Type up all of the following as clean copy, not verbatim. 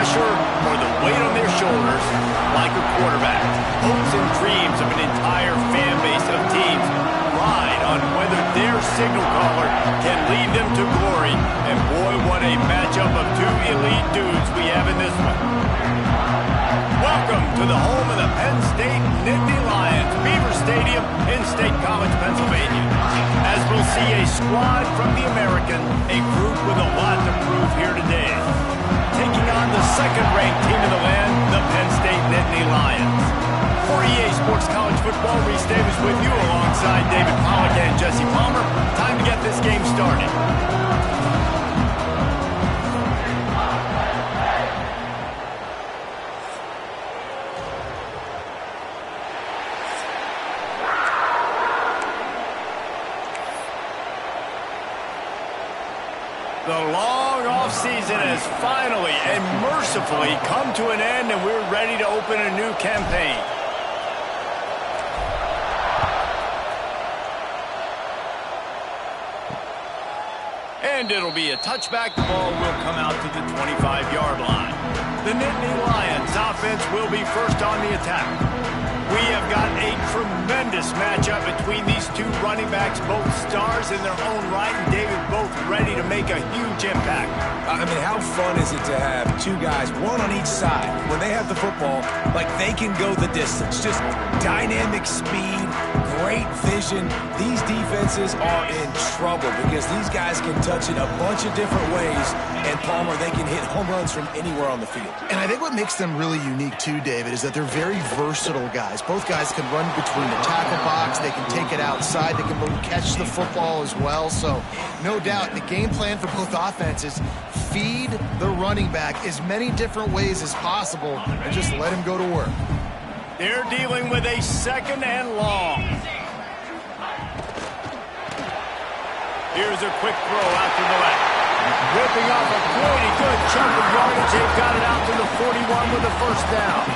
pressure or the weight on their shoulders like a quarterback. Hopes and dreams of an entire fan base of teams ride on whether their signal caller can lead them to glory. And boy, what a matchup of two elite dudes we have in this one. Welcome to the home of the Penn State Nittany Lions, Beaver Stadium in State College, Pennsylvania. As we'll see a squad from the American, a group with a lot to prove here today. Taking on the second-ranked team in the land, the Penn State Nittany Lions. For EA Sports College Football, Reese Davis with you alongside David Pollack and Jesse Palmer. Time to get this game started. The long off-season has finally and mercifully come to an end, and we're ready to open a new campaign. And it'll be a touchback. The ball will come out to the 25-yard line. The Nittany Lions offense will be first on the attack. We have got a tremendous matchup between these two running backs, both stars in their own right, and David, both ready to make a huge impact. I mean, how fun is it to have two guys, one on each side, when they have the football, like they can go the distance. Just dynamic speed, great vision. These defenses are in trouble because these guys can touch it a bunch of different ways, and Palmer, they can hit home runs from anywhere on the field. And I think what makes them really unique too, David, is that they're very versatile guys. Both guys can run between the tackle box. They can take it outside. They can both catch the football as well. So, no doubt, the game plan for both offenses, feed the running back as many different ways as possible and just let him go to work. They're dealing with a second and long. Here's a quick throw out to the left. Ripping off a pretty good chunk of yardage. They've got it out to the 41 with a first down.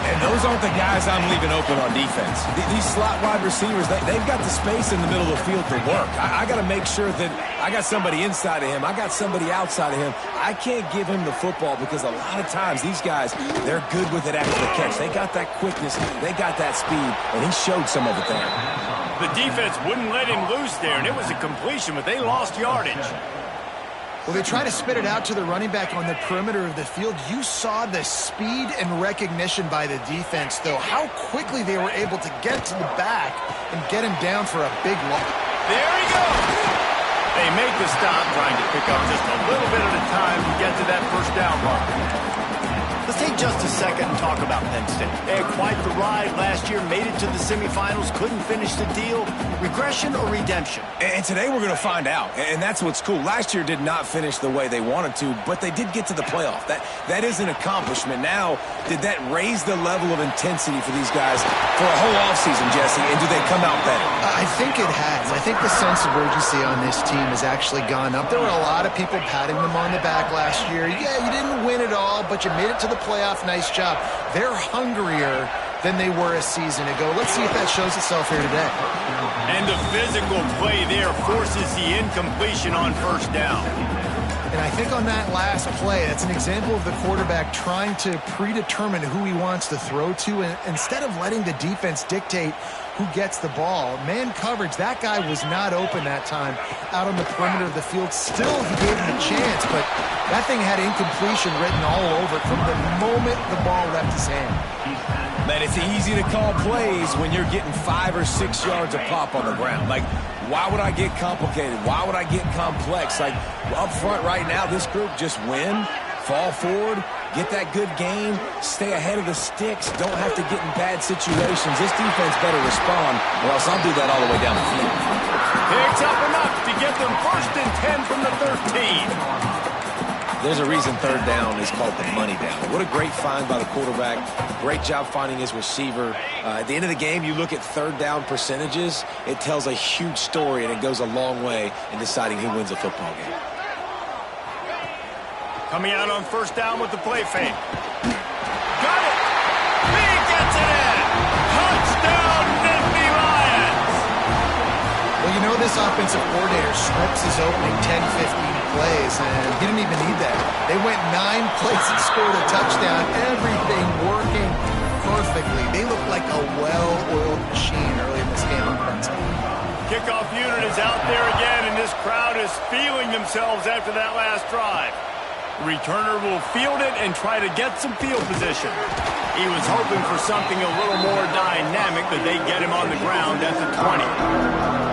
And those aren't the guys I'm leaving open on defense. These slot wide receivers, they've got the space in the middle of the field to work. I got to make sure that I got somebody inside of him. I got somebody outside of him. I can't give him the football because a lot of times these guys, they're good with it after the catch. They got that quickness. They got that speed, and he showed some of it there. The defense wouldn't let him loose there, and it was a completion, but they lost yardage. Well, they try to spit it out to the running back on the perimeter of the field. You saw the speed and recognition by the defense, though, how quickly they were able to get to the back and get him down for a big loss. There he goes. They make the stop, trying to pick up just a little bit at a time to get to that first down mark. Let's take just a second and talk about Penn State. They had quite the ride last year, made it to the semifinals, couldn't finish the deal. Regression or redemption? And today we're going to find out, and that's what's cool. Last year did not finish the way they wanted to, but they did get to the playoff. That is an accomplishment. Now, did that raise the level of intensity for these guys for a whole offseason, Jesse, and do they come out better? I think it has. I think the sense of urgency on this team has actually gone up. There were a lot of people patting them on the back last year. Yeah, you didn't win it all, but you made it to the playoff. Nice job. They're hungrier than they were a season ago. Let's see if that shows itself here today. And the physical play there forces the incompletion on first down. And I think on that last play, that's an example of the quarterback trying to predetermine who he wants to throw to, and instead of letting the defense dictate who gets the ball. Man coverage, that guy was not open that time out on the perimeter of the field. Still, he gave him a chance, but that thing had incompletion written all over it from the moment the ball left his hand. Man, it's easy to call plays when you're getting 5 or 6 yards of pop on the ground. Like, why would I get complicated? Why would I get complex? Like, up front right now, this group just win, fall forward, get that good game, stay ahead of the sticks, don't have to get in bad situations. This defense better respond, or else I'll do that all the way down the field. Picks up enough to get them 1st and 10 from the 13. There's a reason third down is called the money down. What a great find by the quarterback. Great job finding his receiver. At the end of the game, you look at third down percentages. It tells a huge story, and it goes a long way in deciding who wins a football game. Coming out on first down with the play fake. Got it! He gets it in! Touchdown, Nittany Lions! Well, Well, you know this offensive coordinator scripts his opening 10, 15 plays, and he didn't even need that. They went 9 plays and scored a touchdown. Everything working perfectly. They look like a well-oiled machine early in this game on Penn State. Kickoff unit is out there again, and this crowd is feeling themselves after that last drive. The returner will field it and try to get some field position. He was hoping for something a little more dynamic, but they get him on the ground at the 20.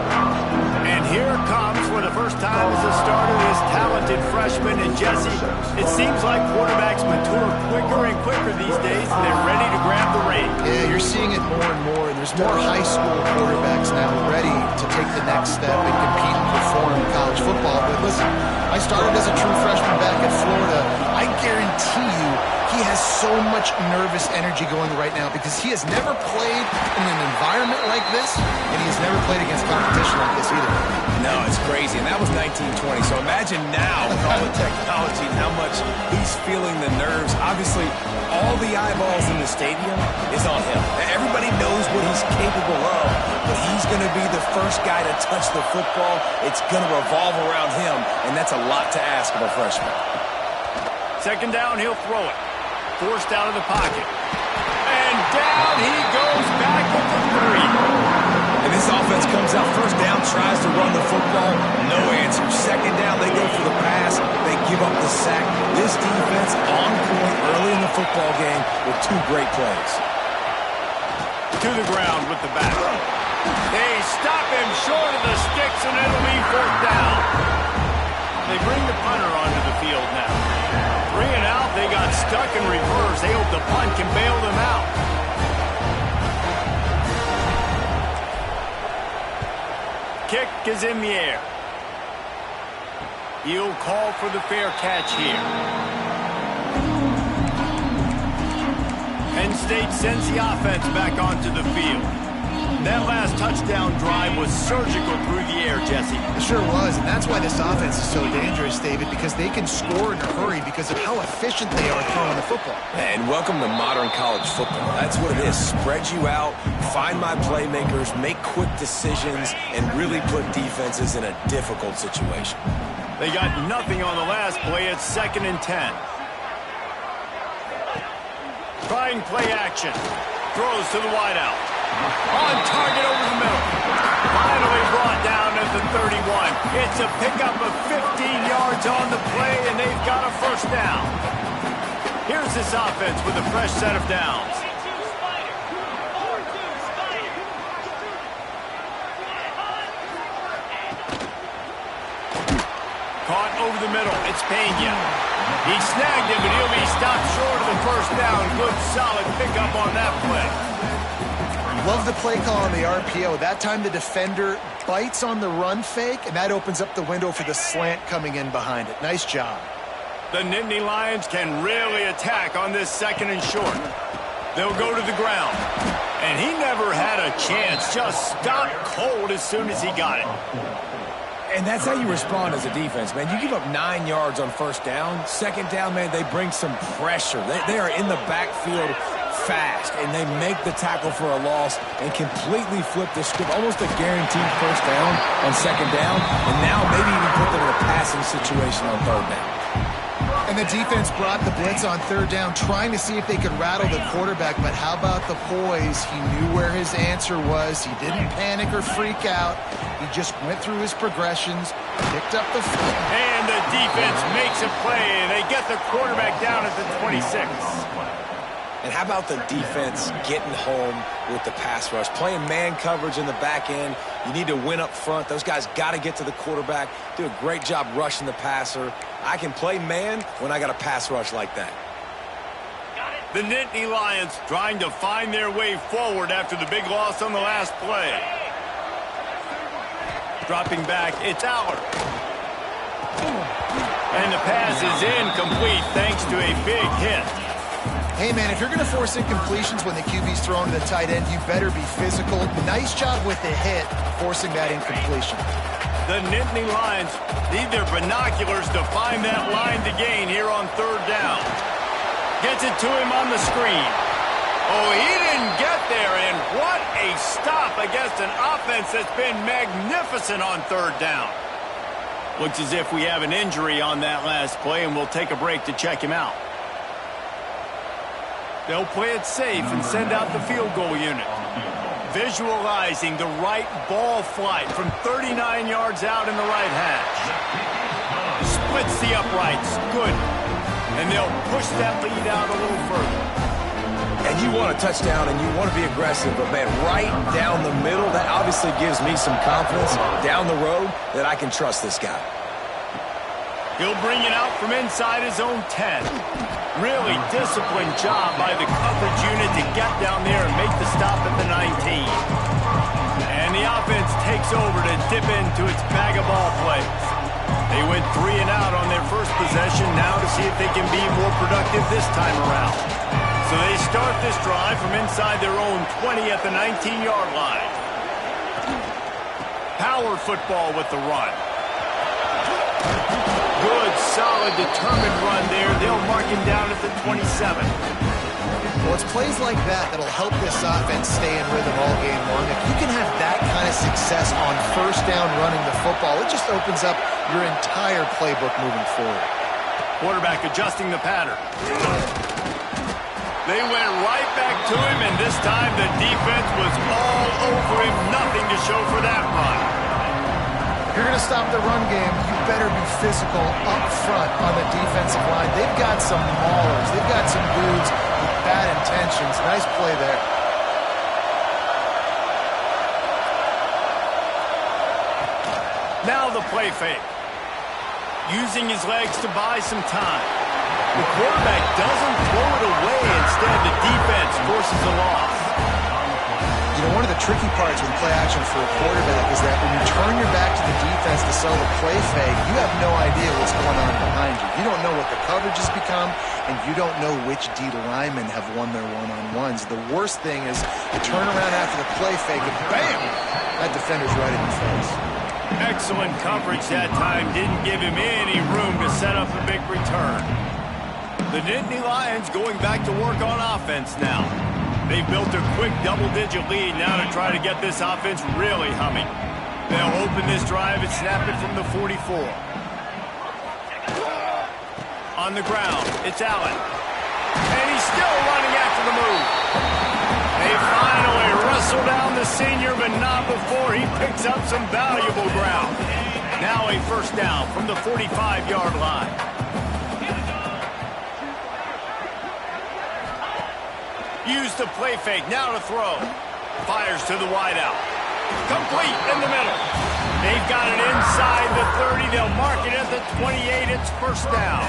And here comes, for the first time as a starter, this talented freshman. And Jesse, it seems like quarterbacks mature quicker and quicker these days, and they're ready to grab the reins. Yeah, you're seeing it more and more, and there's more high school quarterbacks now ready to take the next step and compete and perform in college football. But listen, I started as a true freshman back at Florida. I guarantee you he has so much nervous energy going right now because he has never played in an environment like this, and he has never played against competition like this either. No, it's crazy, and that was 1920. So imagine now with all the technology and how much he's feeling the nerves. Obviously, all the eyeballs in the stadium is on him. Everybody knows what he's capable of, but he's going to be the first guy to touch the football. It's going to revolve around him, and that's a lot to ask of a freshman. Second down, he'll throw it. Forced out of the pocket. And down he goes back with the 3. And this offense comes out first down, tries to run the football. No answer. Second down, they go for the pass. They give up the sack. This defense on point early in the football game with 2 great plays. To the ground with the back. They stop him short of the sticks, and it'll be 4th down. They bring the punter onto the field now. 3 and out, they got stuck in reverse. They hope the punt can bail them out. Kick is in the air. He'll call for the fair catch here. Penn State sends the offense back onto the field. That last touchdown drive was surgical through the air, Jesse. It sure was, and that's why this offense is so dangerous, David, because they can score in a hurry because of how efficient they are throwing the football. And welcome to modern college football. That's what it is. Spread you out, find my playmakers, make quick decisions, and really put defenses in a difficult situation. They got nothing on the last play. It's 2nd and 10. Trying play action. Throws to the wideout. On target over the middle. Finally brought down at the 31. It's a pickup of 15 yards on the play, and they've got a first down. Here's this offense with a fresh set of downs. Caught over the middle. It's Pena. He snagged him, but he'll be stopped short of the first down. Good, solid pickup on that play. Love the play call on the RPO. That time the defender bites on the run fake, and that opens up the window for the slant coming in behind it. Nice job. The Nittany Lions can really attack on this 2nd and short. They'll go to the ground. And he never had a chance. Just stopped cold as soon as he got it. And that's how you respond as a defense, man. You give up 9 yards on first down. Second down, man, they bring some pressure. They are in the backfield fast, and they make the tackle for a loss and completely flip the script. Almost a guaranteed first down on second down, and now maybe even put them in a passing situation on 3rd down. And the defense brought the blitz on 3rd down, trying to see if they could rattle the quarterback. But how about the poise? He knew where his answer was. He didn't panic or freak out. He just went through his progressions, picked up the foot. And the defense makes a play. They get the quarterback down at the 26. And how about the defense getting home with the pass rush? Playing man coverage in the back end. You need to win up front. Those guys got to get to the quarterback. Do a great job rushing the passer. I can play man when I got a pass rush like that. The Nittany Lions trying to find their way forward after the big loss on the last play. Dropping back, it's Allard. And the pass is incomplete thanks to a big hit. Hey, man, if you're going to force incompletions when the QB's thrown to the tight end, you better be physical. Nice job with the hit, forcing that incompletion. The Nittany Lions need their binoculars to find that line to gain here on 3rd down. Gets it to him on the screen. Oh, he didn't get there, and what a stop against an offense that's been magnificent on third down. Looks as if we have an injury on that last play, and we'll take a break to check him out. They'll play it safe and send out the field goal unit. Visualizing the right ball flight from 39 yards out in the right hash. Splits the uprights. Good. And they'll push that lead out a little further. And you want a touchdown and you want to be aggressive, but man, right down the middle, that obviously gives me some confidence down the road that I can trust this guy. He'll bring it out from inside his own 10. Really disciplined job by the coverage unit to get down there and make the stop at the 19. And the offense takes over to dip into its bag of ball plays. They went 3 and out on their first possession, now to see if they can be more productive this time around. So they start this drive from inside their own 20 at the 19-yard line. Power football with the run. Good, solid, determined run there. They'll mark him down at the 27. Well, it's plays like that that'll help this offense stay in rhythm all game long. If you can have that kind of success on first down running the football, it just opens up your entire playbook moving forward. Quarterback adjusting the pattern. They went right back to him, and this time the defense was all over him. Nothing to show for that run. If you're going to stop the run game, you better be physical up front on the defensive line. They've got some maulers. They've got some dudes with bad intentions. Nice play there. Now the play fake. Using his legs to buy some time. The quarterback doesn't throw it away. Instead, the defense forces a loss. You know, one of the tricky parts with play action for a quarterback is that when you turn your back to the defense to sell the play fake, you have no idea what's going on behind you. You don't know what the coverage has become, and you don't know which D linemen have won their one-on-ones. The worst thing is you turn around after the play fake, and bam! That defender's right in your face. Excellent coverage that time. Didn't give him any room to set up a big return. The Nittany Lions going back to work on offense now. They've built a quick double-digit lead now to try to get this offense really humming. They'll open this drive and snap it from the 44. On the ground, it's Allen. And he's still running after the move. They finally wrestle down the senior, but not before he picks up some valuable ground. Now a first down from the 45-yard line. Use the play fake, now to throw. Fires to the wideout. Complete in the middle. They've got it inside the 30. They'll mark it at the 28. It's first down.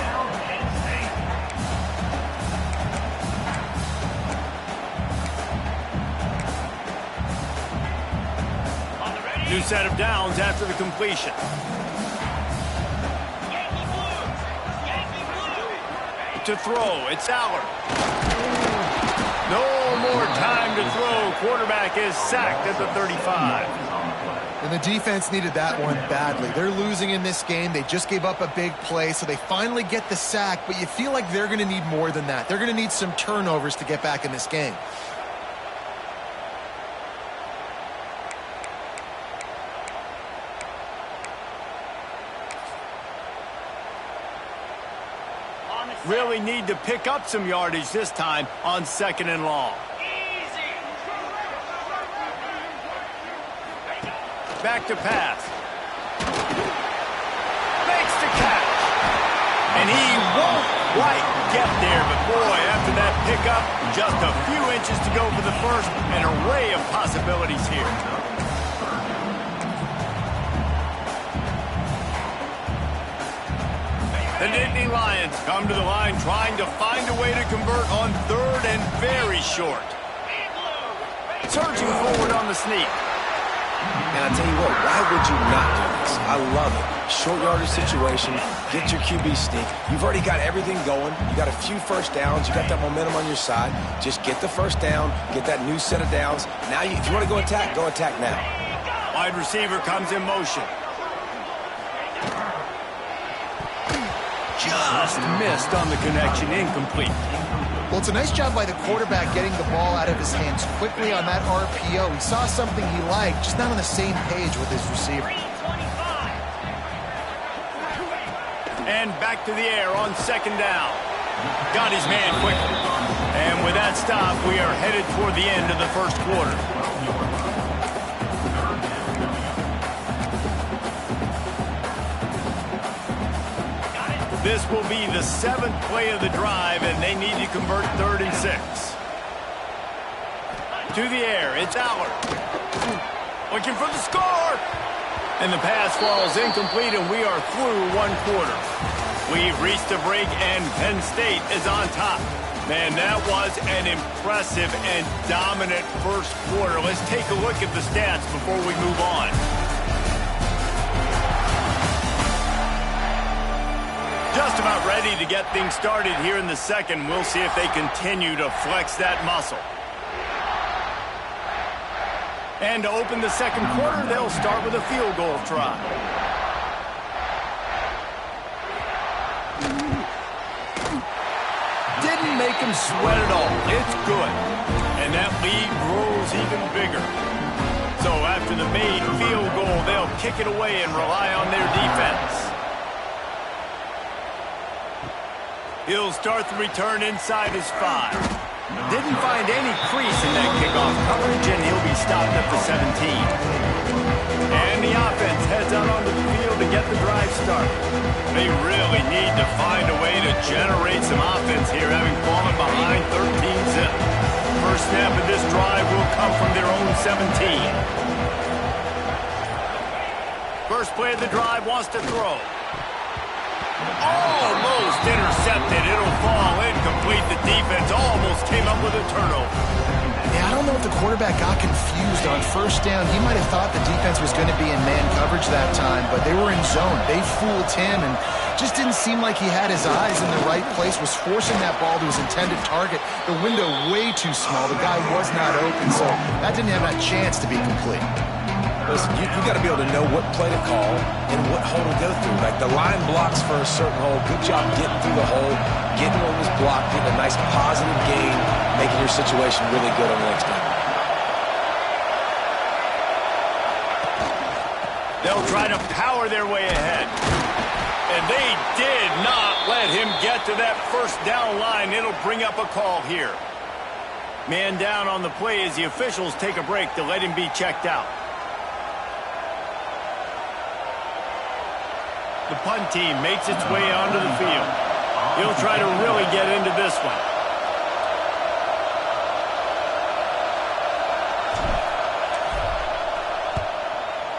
New set of downs after the completion. To throw, it's Allard. No more time to throw. Quarterback is sacked at the 35. And the defense needed that one badly. They're losing in this game. They just gave up a big play, so they finally get the sack, but you feel like they're going to need more than that. They're going to need some turnovers to get back in this game. Really need to pick up some yardage this time on 2nd and long. Back to pass. Makes the catch. And he won't quite get there, but boy, after that pickup, just a few inches to go for the first. An array of possibilities here. The Nittany Lions come to the line trying to find a way to convert on 3rd and very short. Surging forward on the sneak. And I tell you what, why would you not do this? I love it. Short yardage situation, get your QB sneak. You've already got everything going. You got a few first downs. You got that momentum on your side. Just get the first down, get that new set of downs. Now, if you want to go attack now. Wide receiver comes in motion. just missed on the connection, incomplete. Well, it's a nice job by the quarterback getting the ball out of his hands quickly on that RPO. He saw something he liked, just not on the same page with his receiver. And back to the air on second down. Got his man quickly. And with that stop, we are headed toward the end of the first quarter. This will be the 7th play of the drive, and they need to convert 3rd and 6. To the air, it's Allard. Looking for the score. And the pass falls incomplete, and we are through 1 quarter. We've reached a break, and Penn State is on top. Man, that was an impressive and dominant first quarter. Let's take a look at the stats before we move on. Just about ready to get things started here in the second. We'll see if they continue to flex that muscle. And to open the second quarter, they'll start with a field goal try. Didn't make him sweat at all. It's good. And that lead grows even bigger. So after the made field goal, they'll kick it away and rely on their defense. He'll start the return inside his 5. Didn't find any crease in that kickoff coverage, and he'll be stopped at the 17. And the offense heads out onto the field to get the drive started. They really need to find a way to generate some offense here, having fallen behind 13-zip. First snap of this drive will come from their own 17. First play of the drive, wants to throw. Almost intercepted. It'll fall incomplete. The defense almost came up with a turnover. Yeah, I don't know if the quarterback got confused on first down. He might have thought the defense was going to be in man coverage that time, but they were in zone. They fooled him and just didn't seem like he had his eyes in the right place, was forcing that ball to his intended target. The window way too small. The guy was not open, so that didn't have that chance to be complete. Listen, you got to be able to know what play to call and what hole to go through. Like the line blocks for a certain hole. Good job getting through the hole, getting what was blocked, getting a nice positive gain, making your situation really good on the next time. They'll try to power their way ahead. And they did not let him get to that first down line. It'll bring up a call here. Man down on the play as the officials take a break to let him be checked out. The punt team makes its way onto the field. He'll try to really get into this one.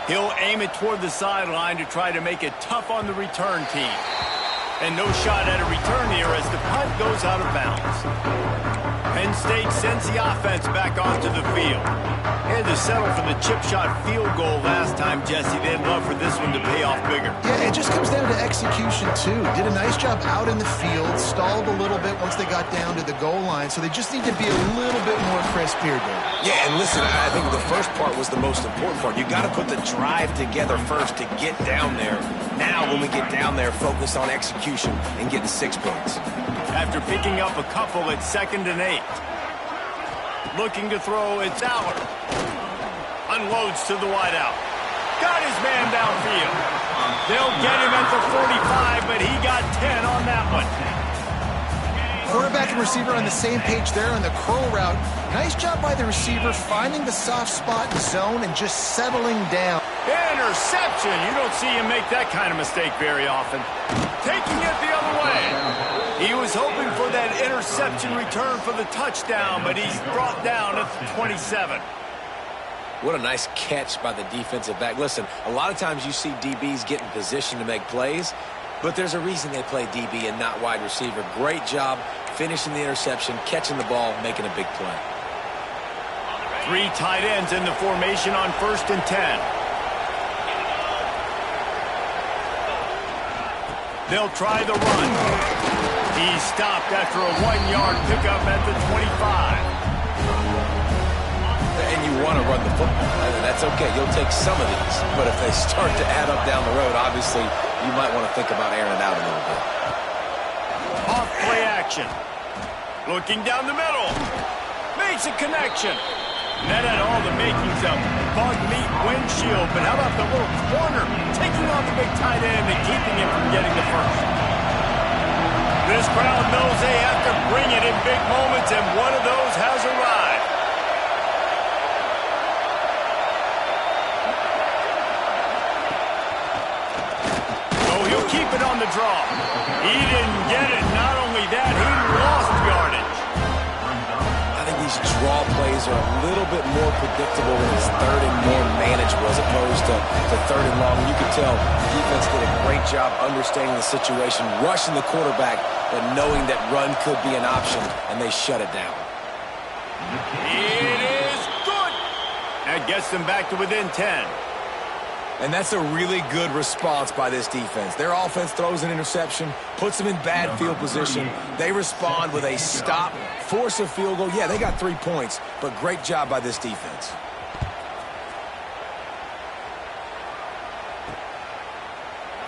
He'll aim it toward the sideline to try to make it tough on the return team. And no shot at a return here as the punt goes out of bounds. Penn State sends the offense back onto the field. Had to settle for the chip shot field goal last time, Jesse. They'd love for this one to pay off bigger. Yeah, it just comes down to execution, too. Did a nice job out in the field, stalled a little bit once they got down to the goal line, so they just need to be a little bit more crisp here, Dave. Yeah, and listen, I think the first part was the most important part. You got to put the drive together first to get down there. Now, when we get down there, focus on execution and getting 6 points. After picking up a couple at 2nd and 8. Looking to throw, it's Allard. Unloads to the wideout. Got his man downfield. They'll get him at the 45, but he got 10 on that one. Quarterback and receiver on the same page there on the curl route. Nice job by the receiver finding the soft spot in zone and just settling down. Interception. You don't see him make that kind of mistake very often. Taking it the other way. He was hoping for that interception return for the touchdown, but he's brought down at the 27. What a nice catch by the defensive back. Listen, a lot of times you see DBs get in position to make plays, but there's a reason they play DB and not wide receiver. Great job finishing the interception, catching the ball, making a big play. 3 tight ends in the formation on 1st and 10. They'll try the run. He's stopped after a 1-yard pickup at the 25. And you want to run the football. That's okay. You'll take some of these. But if they start to add up down the road, obviously, you might want to think about airing it out a little bit. Off play action. Looking down the middle. Makes a connection. That had all the makings of bug meat windshield, but how about the little corner taking on the big tight end and keeping him from getting the first? This crowd knows they have to bring it in big moments, and one of those has arrived. Oh, he'll keep it on the draw. He didn't get it. Not only that, he lost yardage. These draw plays are a little bit more predictable when it's third and more manageable as opposed to third and long. You can tell the defense did a great job understanding the situation, rushing the quarterback, but knowing that run could be an option, and they shut it down. It is good. That gets them back to within 10. And that's a really good response by this defense. Their offense throws an interception, puts them in bad field position. They respond with a stop, force a field goal. Yeah, they got 3 points, but great job by this defense.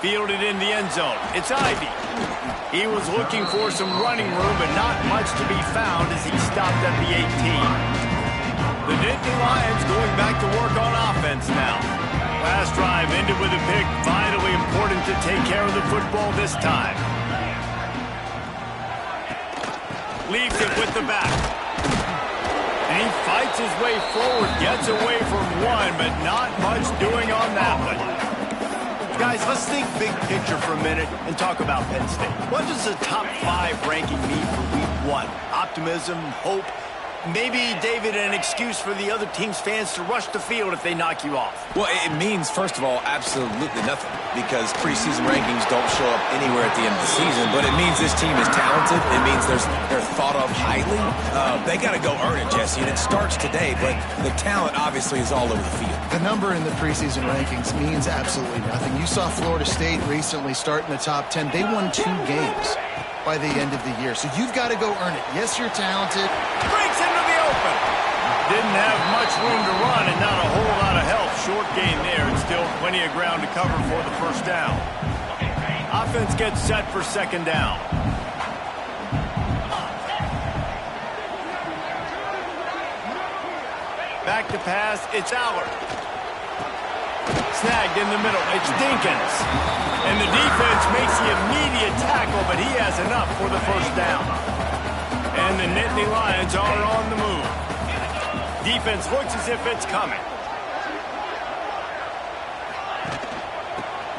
Fielded in the end zone. It's Ivy. He was looking for some running room, but not much to be found as he stopped at the 18. The Nittany Lions going back to work on offense now. Last drive ended with a pick. Vitally important to take care of the football this time. Leaves it with the back. And he fights his way forward. Gets away from one, but not much doing on that one. Guys, let's think big picture for a minute and talk about Penn State. What does the top 5 ranking mean for week 1? Optimism, hope, maybe, David, an excuse for the other team's fans to rush the field if they knock you off. Well, it means, first of all, absolutely nothing, because preseason rankings don't show up anywhere at the end of the season, but it means this team is talented. It means they're thought of highly. They got to go earn it, Jesse, and it starts today, but the talent obviously is all over the field. The number in the preseason rankings means absolutely nothing. You saw Florida State recently start in the top 10. They won 2 games by the end of the year, so you've got to go earn it. Yes, you're talented. Breaks into the open. Didn't have much room to run and not a whole lot of help. Short gain there and still plenty of ground to cover for the first down. Offense gets set for second down. Back to pass, it's Allard. Snagged in the middle, it's Dinkins. And the defense makes the immediate tackle, but he has enough for the first down. And the Nittany Lions are on the move. Defense looks as if it's coming.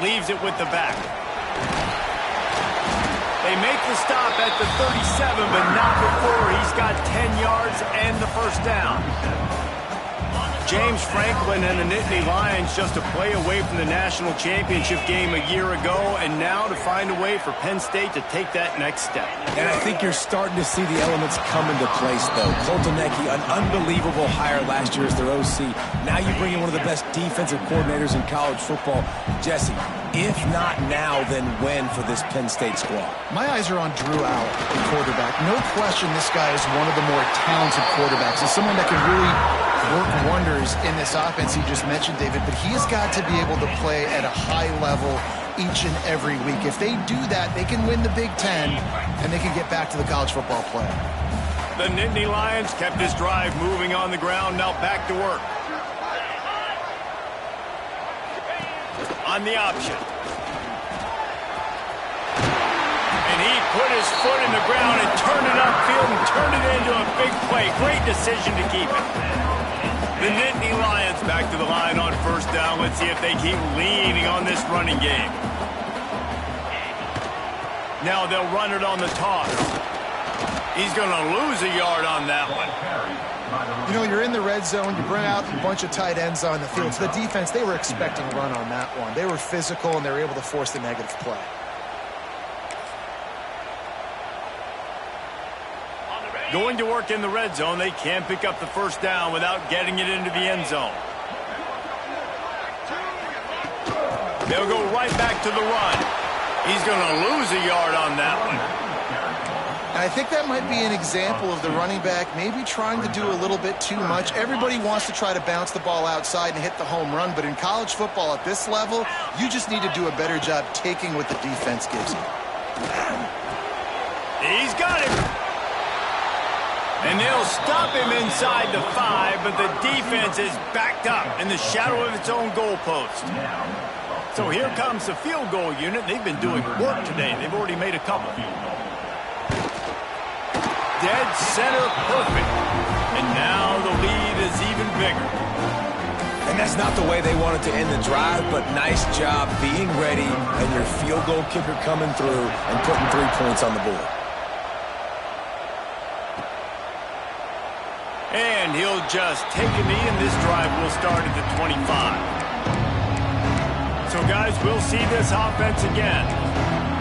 Leaves it with the back. They make the stop at the 37, but not before he's got 10 yards and the first down. James Franklin and the Nittany Lions just a play away from the national championship game a year ago, and now to find a way for Penn State to take that next step. And I think you're starting to see the elements come into place, though. Koltonecki, an unbelievable hire last year as their OC. Now you bring in one of the best defensive coordinators in college football. Jesse, if not now, then when for this Penn State squad? My eyes are on Drew Allen, the quarterback. No question this guy is one of the more talented quarterbacks. He's someone that can really work wonders in this offense you just mentioned, David, but he has got to be able to play at a high level each and every week. If they do that, they can win the Big Ten, and they can get back to the college football play. The Nittany Lions kept this drive moving on the ground, now back to work. On the option. And he put his foot in the ground and turned it upfield and turned it into a big play. Great decision to keep it. The Nittany Lions back to the line on first down. Let's see if they keep leaning on this running game. Now they'll run it on the toss. He's going to lose a yard on that one. You know, you're in the red zone. You bring out a bunch of tight ends on the field. So the defense, they were expecting a run on that one. They were physical, and they were able to force the negative play. Going to work in the red zone, they can't pick up the first down without getting it into the end zone. They'll go right back to the run. He's going to lose a yard on that one. And I think that might be an example of the running back maybe trying to do a little bit too much. Everybody wants to try to bounce the ball outside and hit the home run, but in college football at this level, you just need to do a better job taking what the defense gives you. He's got him. And they'll stop him inside the 5, but the defense is backed up in the shadow of its own goalpost. So here comes the field goal unit. They've been doing work today. They've already made a couple. Dead center perfect. And now the lead is even bigger. And that's not the way they wanted to end the drive, but nice job being ready and your field goal kicker coming through and putting 3 points on the board. And he'll just take a knee, and this drive will start at the 25. So, guys, we'll see this offense again.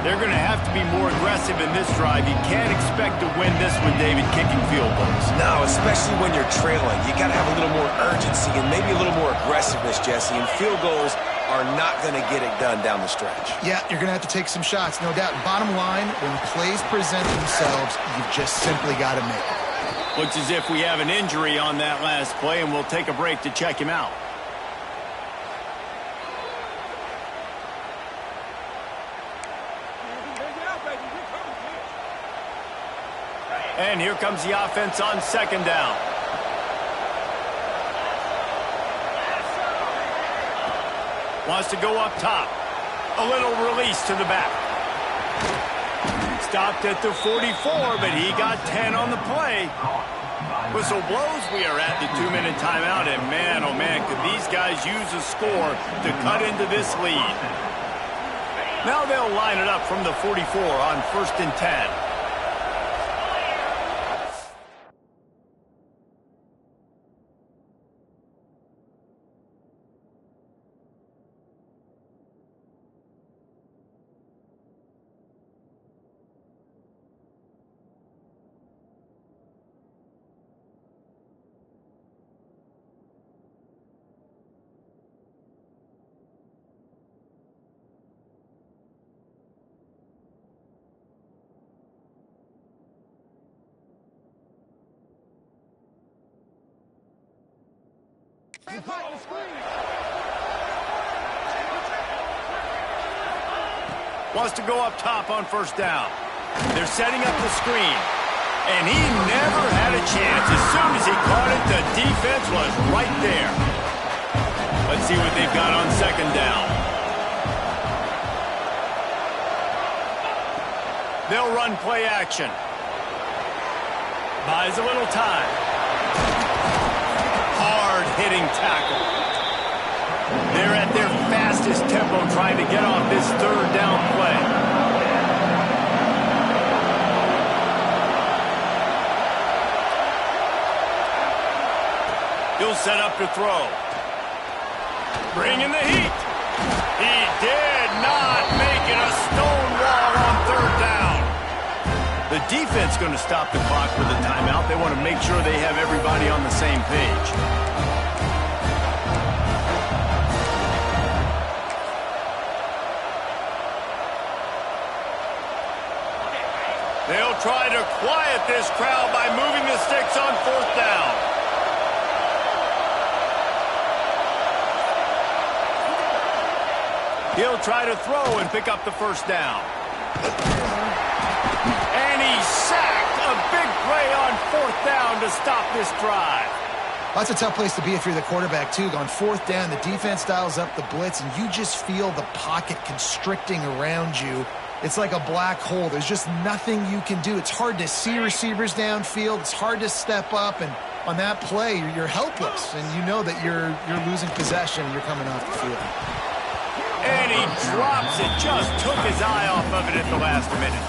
They're going to have to be more aggressive in this drive. You can't expect to win this one, David, kicking field goals. No, especially when you're trailing. You got to have a little more urgency and maybe a little more aggressiveness, Jesse. And field goals are not going to get it done down the stretch. Yeah, you're going to have to take some shots, no doubt. Bottom line, when plays present themselves, you've just simply got to make it. Looks as if we have an injury on that last play, and we'll take a break to check him out. And here comes the offense on second down. Wants to go up top. A little release to the back. Stopped at the 44, but he got 10 on the play. Whistle blows. We are at the 2-minute timeout, and man, oh man, could these guys use a score to cut into this lead. Now they'll line it up from the 44 on 1st and 10. Wants to go up top on 1st down. They're setting up the screen. And he never had a chance. As soon as he caught it, the defense was right there. Let's see what they've got on 2nd down. They'll run play action. Buys a little time. Hard-hitting tackle. They're at their fastest tempo trying to get off this 3rd down play. He'll set up to throw. Bringing the heat. He did not make it. A stone wall on 3rd down. The defense going to stop the clock with a timeout. They want to make sure they have everybody on the same page. They'll try to quiet this crowd by moving the sticks on 4th down. He'll try to throw and pick up the 1st down. And he's sacked. A big play on 4th down to stop this drive. That's a tough place to be if you're the quarterback, too. On 4th down, the defense dials up the blitz, and you just feel the pocket constricting around you. It's like a black hole. There's just nothing you can do. It's hard to see receivers downfield. It's hard to step up, and on that play, you're helpless, and you know that you're losing possession. You're coming off the field. And he drops it. Just took his eye off of it at the last minute.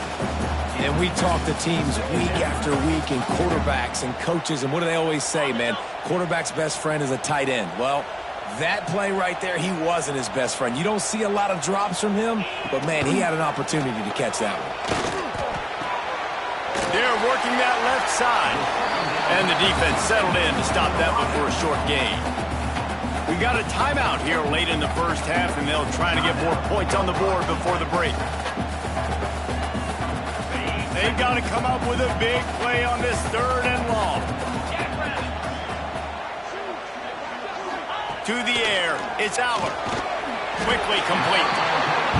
And we talk to teams week after week and quarterbacks and coaches, and what do they always say, man? Quarterback's best friend is a tight end. Well, that play right there, he wasn't his best friend. You don't see a lot of drops from him, but, man, he had an opportunity to catch that one. They're working that left side. And the defense settled in to stop that one for a short gain. We got a timeout here late in the 1st half, and they'll try to get more points on the board before the break. They've got to come up with a big play on this 3rd and long. To the air, it's Aller. Quickly complete.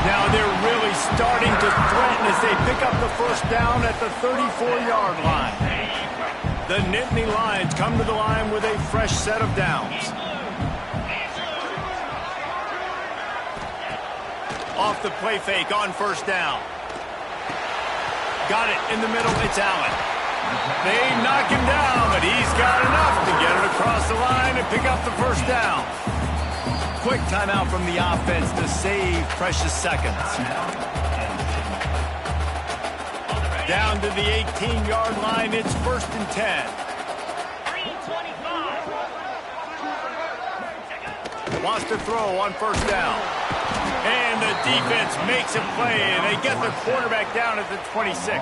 Now they're really starting to threaten as they pick up the first down at the 34-yard line. The Nittany Lions come to the line with a fresh set of downs. Off the play fake on first down. Got it in the middle. It's Allen. They knock him down, but he's got enough to get it across the line and pick up the first down. Quick timeout from the offense to save precious seconds. Down to the 18-yard line, it's 1st and 10. Wants to throw on first down. And the defense makes a play, and they get the quarterback down at the 26.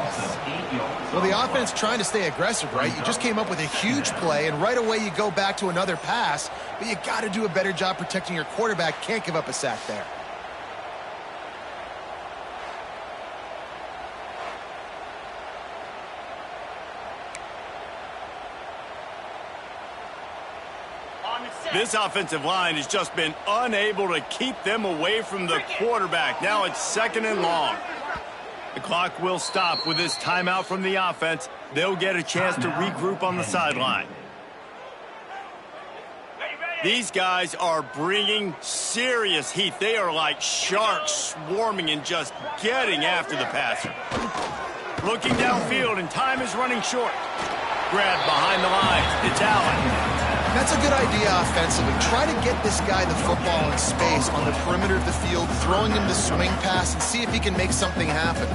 Well, the offense trying to stay aggressive, right? You just came up with a huge play, and right away you go back to another pass, but you got to do a better job protecting your quarterback. Can't give up a sack there. This offensive line has just been unable to keep them away from the quarterback. Now it's 2nd and long. The clock will stop with this timeout from the offense. They'll get a chance to regroup on the sideline. These guys are bringing serious heat. They are like sharks swarming and just getting after the passer. Looking downfield, and time is running short. Grab behind the lines. It's Allen. That's a good idea offensively. Try to get this guy the football in space on the perimeter of the field, throwing him the swing pass, and see if he can make something happen.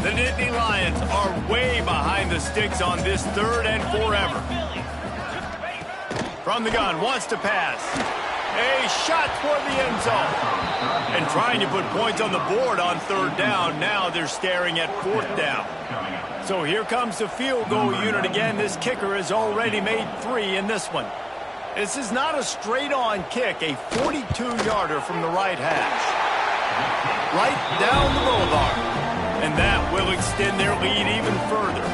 The Nittany Lions are way behind the sticks on this 3rd and forever. From the gun, wants to pass. A shot toward the end zone. And trying to put points on the board on 3rd down. Now they're staring at 4th down. So here comes the field goal unit again. This kicker has already made 3 in this one. This is not a straight-on kick, a 42-yarder from the right hash. Right down the boulevard. And that will extend their lead even further.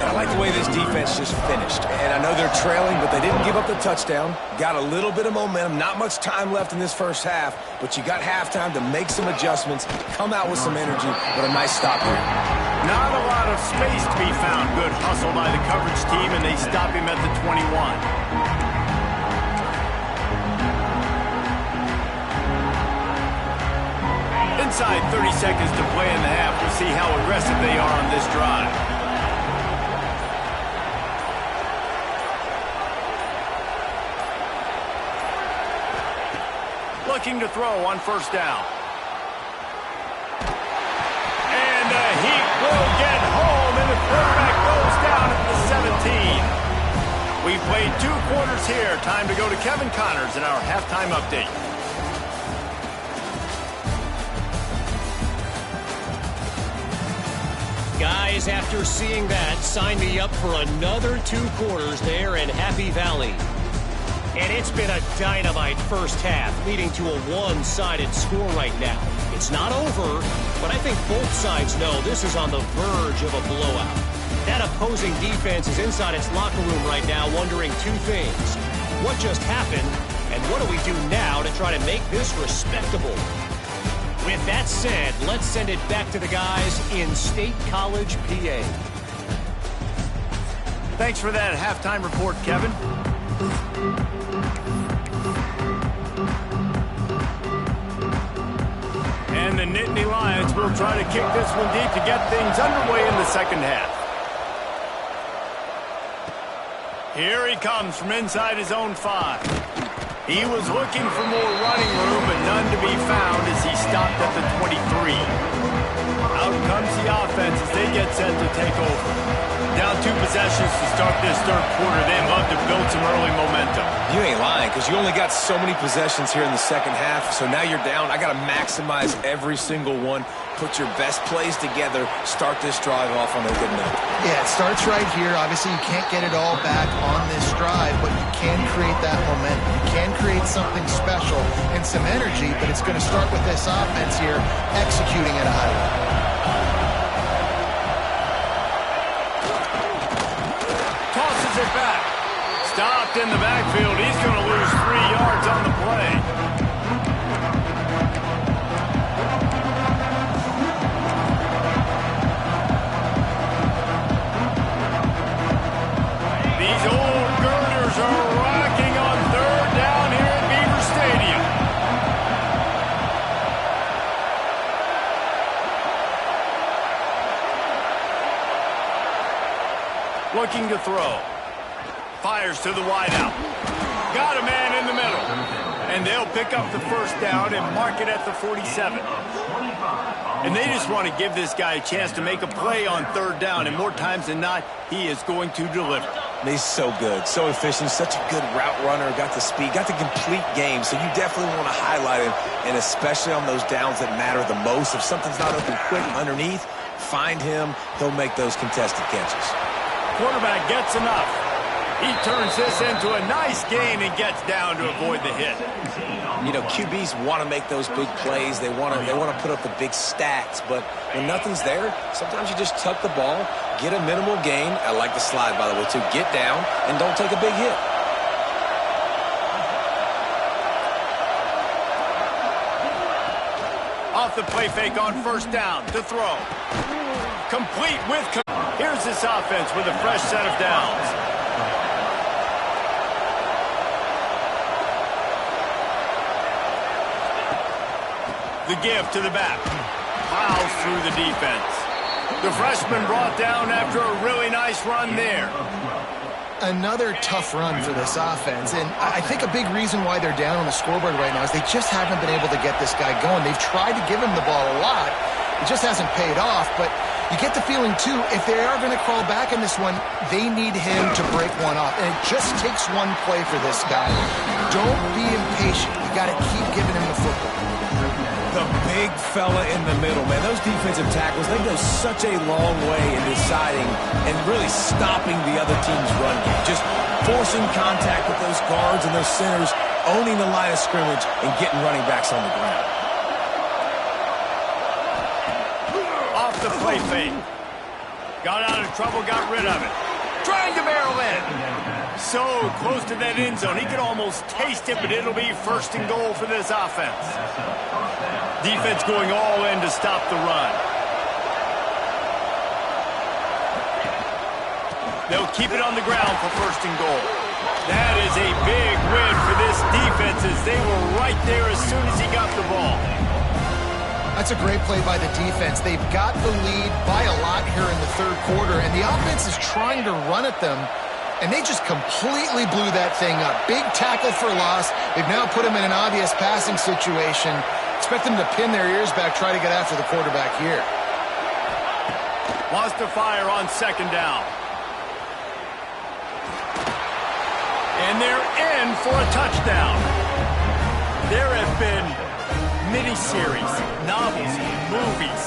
I like the way this defense just finished. And I know they're trailing, but they didn't give up the touchdown. Got a little bit of momentum. Not much time left in this first half, but you got halftime to make some adjustments, come out with some energy, but a nice stop here. Not a lot of space to be found. Good hustle by the coverage team, and they stop him at the 21. Inside 30 seconds to play in the half. We'll see how aggressive they are on this drive. Looking to throw on first down. And the heat will get home, and the quarterback goes down at the 17. We've played 2 quarters here. Time to go to Kevin Connors in our halftime update. Guys, after seeing that, sign me up for another 2 quarters there in Happy Valley. And it's been a dynamite first half, leading to a one-sided score right now. It's not over, but I think both sides know this is on the verge of a blowout. That opposing defense is inside its locker room right now wondering 2 things. What just happened, and what do we do now to try to make this respectable? With that said, let's send it back to the guys in State College, PA. Thanks for that halftime report, Kevin. And the Nittany Lions will try to kick this one deep to get things underway in the second half. Here he comes from inside his own 5. He was looking for more running room, but none to be found as he stopped at the 23. Out comes the offense as they get set to take over. Down 2 possessions to start this 3rd quarter. They'd love to build some early momentum. You ain't lying, because you only got so many possessions here in the second half, so now you're down. I got to maximize every single one. Put your best plays together. Start this drive off on a good note. Yeah, it starts right here. Obviously, you can't get it all back on this drive, but you can create that momentum. You can create something special and some energy, but it's going to start with this offense here executing at a high level. Tosses it back. Stopped in the backfield. He's going to lose 3 yards on the play. Looking to throw. Fires to the wideout. Got a man in the middle. And they'll pick up the first down and mark it at the 47. And they just want to give this guy a chance to make a play on third down. And more times than not, he is going to deliver. He's so good, so efficient, such a good route runner, got the speed, got the complete game. So you definitely want to highlight him, and especially on those downs that matter the most. If something's not open quick underneath, find him. He'll make those contested catches. Quarterback gets enough. He turns this into a nice gain and gets down to avoid the hit. You know, QBs want to make those big plays. They want to put up the big stats. But when nothing's there, sometimes you just tuck the ball, get a minimal gain. I like the slide, by the way, too. Get down and don't take a big hit. Off the play fake on first down to throw. Complete with... Here's this offense with a fresh set of downs. The give to the back. Plows through the defense. The freshman brought down after a really nice run there. Another tough run for this offense, and I think a big reason why they're down on the scoreboard right now is they just haven't been able to get this guy going. They've tried to give him the ball a lot. It just hasn't paid off, but you get the feeling, too, if they are going to crawl back in this one, they need him to break one off, and it just takes one play for this guy. Don't be impatient. You got to keep giving him the football. The big fella in the middle, man. Those defensive tackles, they go such a long way in deciding and really stopping the other team's run game. Just forcing contact with those guards and those centers, owning the line of scrimmage, and getting running backs on the ground. Off the play fake. Got out of trouble, got rid of it. Trying to barrel in. So close to that end zone. He could almost taste it, but it'll be first and goal for this offense. Defense going all in to stop the run. They'll keep it on the ground for first and goal. That is a big win for this defense as they were right there as soon as he got the ball. That's a great play by the defense. They've got the lead by a lot here in the third quarter, and the offense is trying to run at them, and they just completely blew that thing up. Big tackle for loss. They've now put him in an obvious passing situation. Expect them to pin their ears back, try to get after the quarterback here. Wants to fire on second down. And they're in for a touchdown. There have been mini-series, novels, movies,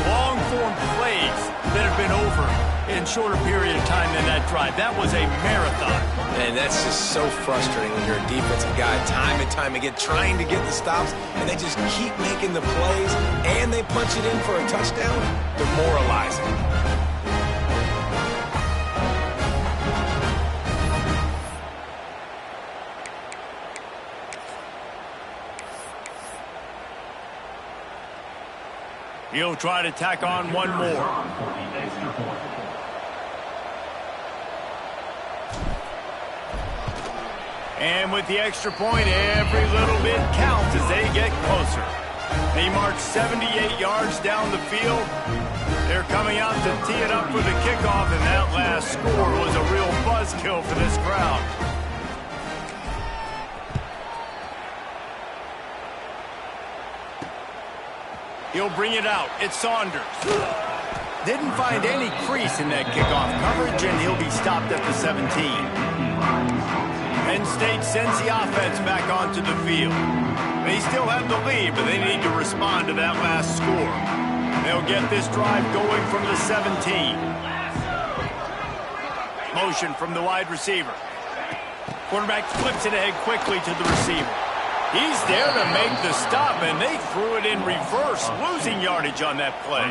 long-form plays that have been over in shorter period of time than that drive. That was a marathon. And that's just so frustrating when you're a defensive guy, time and time again, trying to get the stops, and they just keep making the plays, and they punch it in for a touchdown. Demoralizing. He'll try to tack on one more. And with the extra point, every little bit counts as they get closer. They march 78 yards down the field. They're coming out to tee it up for the kickoff, and that last score was a real buzzkill for this crowd. He'll bring it out. It's Saunders. Didn't find any crease in that kickoff coverage, and he'll be stopped at the 17. Penn State sends the offense back onto the field. They still have the lead, but they need to respond to that last score. They'll get this drive going from the 17. Motion from the wide receiver. Quarterback flips it ahead quickly to the receiver. He's there to make the stop, and they threw it in reverse, losing yardage on that play.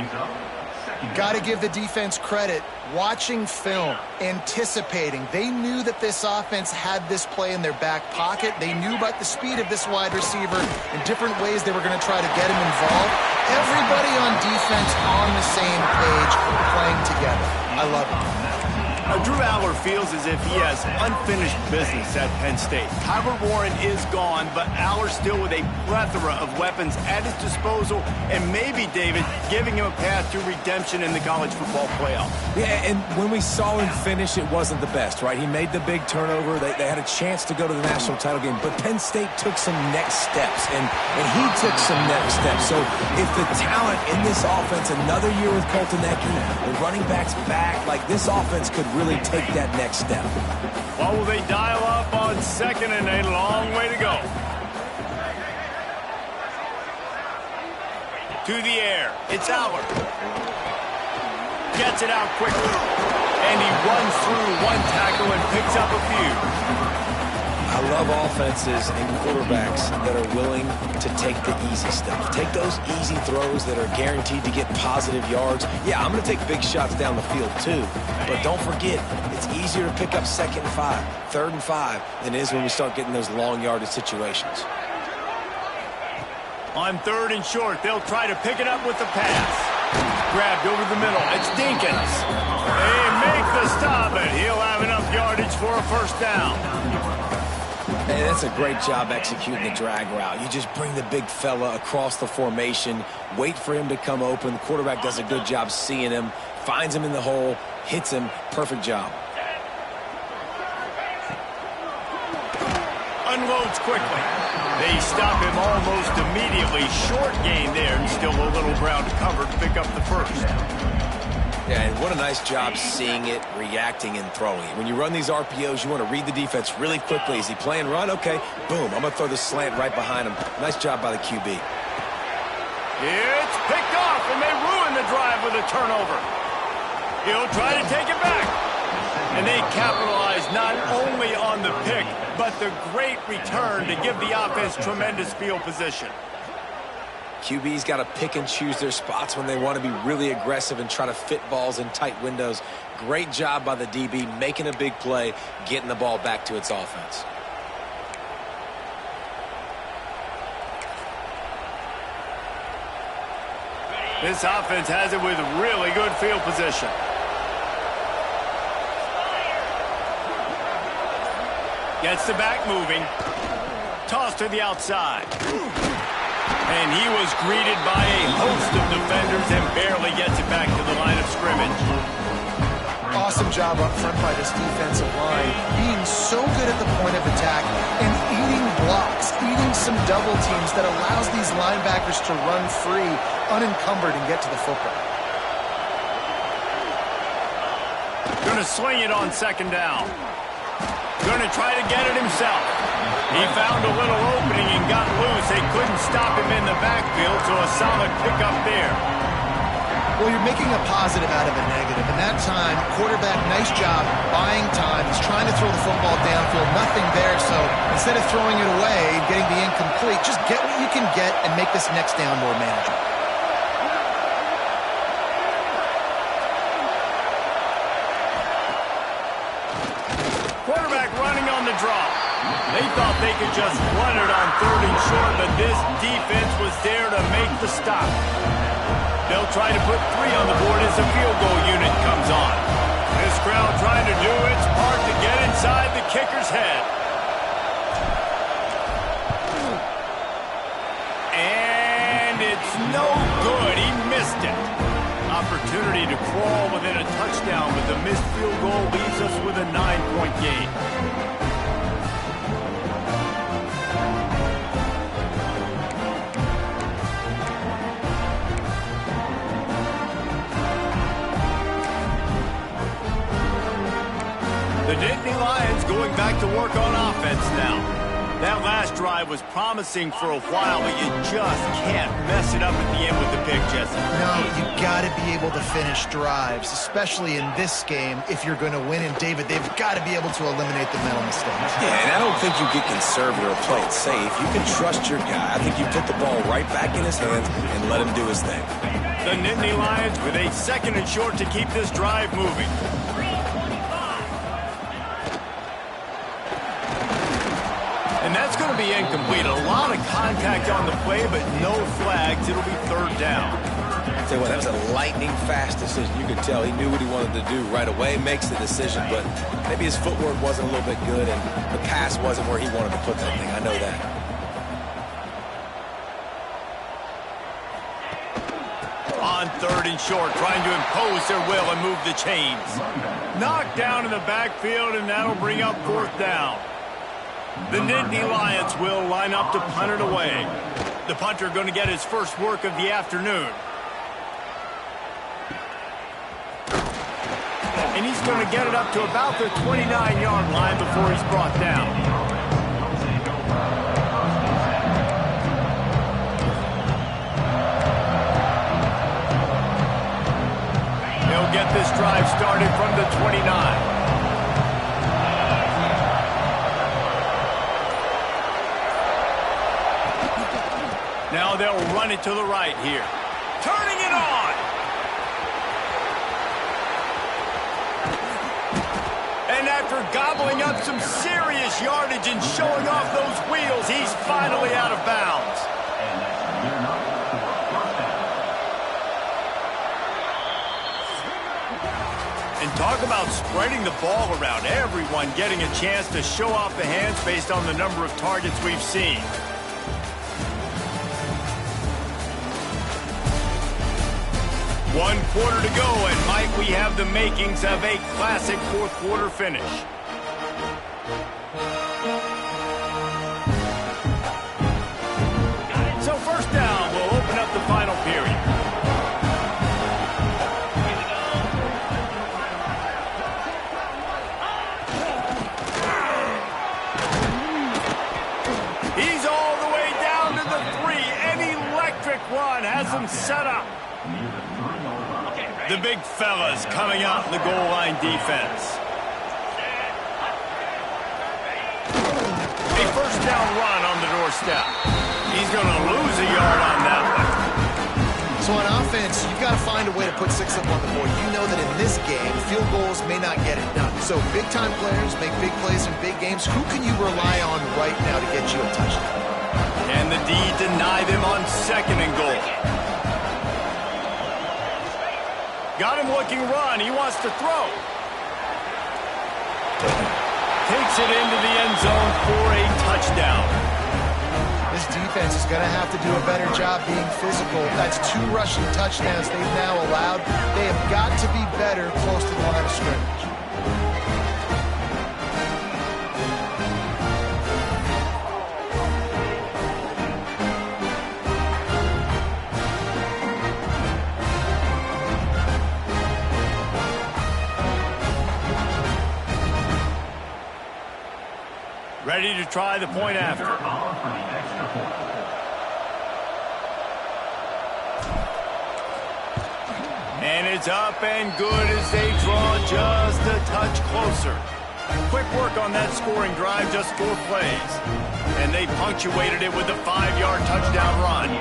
Got to give the defense credit. Watching film, anticipating. They knew that this offense had this play in their back pocket. They knew about the speed of this wide receiver and different ways they were going to try to get him involved. Everybody on defense on the same page, playing together. I love it. Drew Aller feels as if he has unfinished business at Penn State. Tyler Warren is gone, but Aller still with a plethora of weapons at his disposal, and maybe, David, giving him a path to redemption in the college football playoff. Yeah, and when we saw him finish, it wasn't the best, right? He made the big turnover. They had a chance to go to the national title game, but Penn State took some next steps, and he took some next steps. So if the talent in this offense, another year with Colton Eckey, the running backs back, like this offense could really take that next step. Well, will they dial up on second and a long way to go? To the air. It's Aller. Gets it out quickly. And he runs through one tackle and picks up a few. I love offenses and quarterbacks that are willing to take the easy stuff. Take those easy throws that are guaranteed to get positive yards. Yeah, I'm going to take big shots down the field too. But don't forget, it's easier to pick up 2nd and 5, 3rd and 5 than it is when we start getting those long yardage situations. On 3rd and short, they'll try to pick it up with the pass. Grabbed over the middle. It's Dinkins. They make the stop, and he'll have enough yardage for a first down. Hey, that's a great job executing the drag route. You just bring the big fella across the formation, wait for him to come open. The quarterback does a good job seeing him, finds him in the hole, hits him. Perfect job. Unloads quickly. They stop him almost immediately. Short gain there, and still a little ground to cover to pick up the first. Yeah, and what a nice job seeing it, reacting, and throwing it. When you run these RPOs, you want to read the defense really quickly. Is he playing run? Okay, boom. I'm going to throw the slant right behind him. Nice job by the QB. It's picked off, and they ruin the drive with a turnover. He'll try to take it back. And they capitalize not only on the pick, but the great return to give the offense tremendous field position. QB's got to pick and choose their spots when they want to be really aggressive and try to fit balls in tight windows. Great job by the DB, making a big play, getting the ball back to its offense. This offense has it with really good field position. Gets the back moving. Toss to the outside. And he was greeted by a host of defenders and barely gets it back to the line of scrimmage. Awesome job up front by this defensive line, being so good at the point of attack and eating blocks, eating some double teams that allows these linebackers to run free, unencumbered, and get to the football. Going to swing it on 2nd down. Going to try to get it himself. He found a little opening and got loose. They couldn't stop him in the backfield, so a solid pickup there. Well, you're making a positive out of a negative. And that time, quarterback, nice job, buying time. He's trying to throw the football downfield. Nothing there, so instead of throwing it away and getting the incomplete, just get what you can get and make this next down more manageable. Quarterback running on the draw. They thought they could just run it on 3rd and short, but this defense was there to make the stop. They'll try to put 3 on the board as the field goal unit comes on. This crowd trying to do its part to get inside the kicker's head. And it's no good. He missed it. Opportunity to crawl within a touchdown, but the missed field goal leaves us with a 9-point game. The Nittany Lions going back to work on offense now. That last drive was promising for a while, but you just can't mess it up at the end with the pick, Jesse. No, you got to be able to finish drives, especially in this game if you're going to win. And, David, they've got to be able to eliminate the mental mistakes. Yeah, and I don't think you get conservative or play it safe. You can trust your guy. I think you put the ball right back in his hands and let him do his thing. The Nittany Lions with a 2nd and short to keep this drive moving. And that's going to be incomplete. A lot of contact on the play, but no flags. It'll be 3rd down. Tell you what, that was a lightning-fast decision. You could tell he knew what he wanted to do right away, makes the decision, but maybe his footwork wasn't a little bit good, and the pass wasn't where he wanted to put that thing. I know that. On 3rd and short, trying to impose their will and move the chains. Knocked down in the backfield, and that'll bring up 4th down. The Nittany Lions will line up to punt it away. The punter going to get his first work of the afternoon. And he's going to get it up to about the 29-yard line before he's brought down. He'll get this drive started from the 29. Now they'll run it to the right here. Turning it on. And after gobbling up some serious yardage and showing off those wheels, he's finally out of bounds. And talk about spreading the ball around. Everyone getting a chance to show off the hands based on the number of targets we've seen. One quarter to go, and Mike, we have the makings of a classic 4th quarter finish. So 1st down will open up the final period. He's all the way down to the 3. An electric run has him set up. The big fellas coming out in the goal line defense. A 1st down run on the doorstep. He's going to lose a yard on that one. So on offense, you've got to find a way to put 6 up on the board. You know that in this game, field goals may not get it done. So big-time players make big plays in big games. Who can you rely on right now to get you a touchdown? And the D deny them on 2nd and goal. Got him looking run. He wants to throw. Takes it into the end zone for a touchdown. This defense is going to have to do a better job being physical. That's 2 rushing touchdowns they've now allowed. They have got to be better close to the line of scrimmage. Ready to try the point after. And it's up and good as they draw just a touch closer. Quick work on that scoring drive, just 4 plays. And they punctuated it with a 5-yard touchdown run.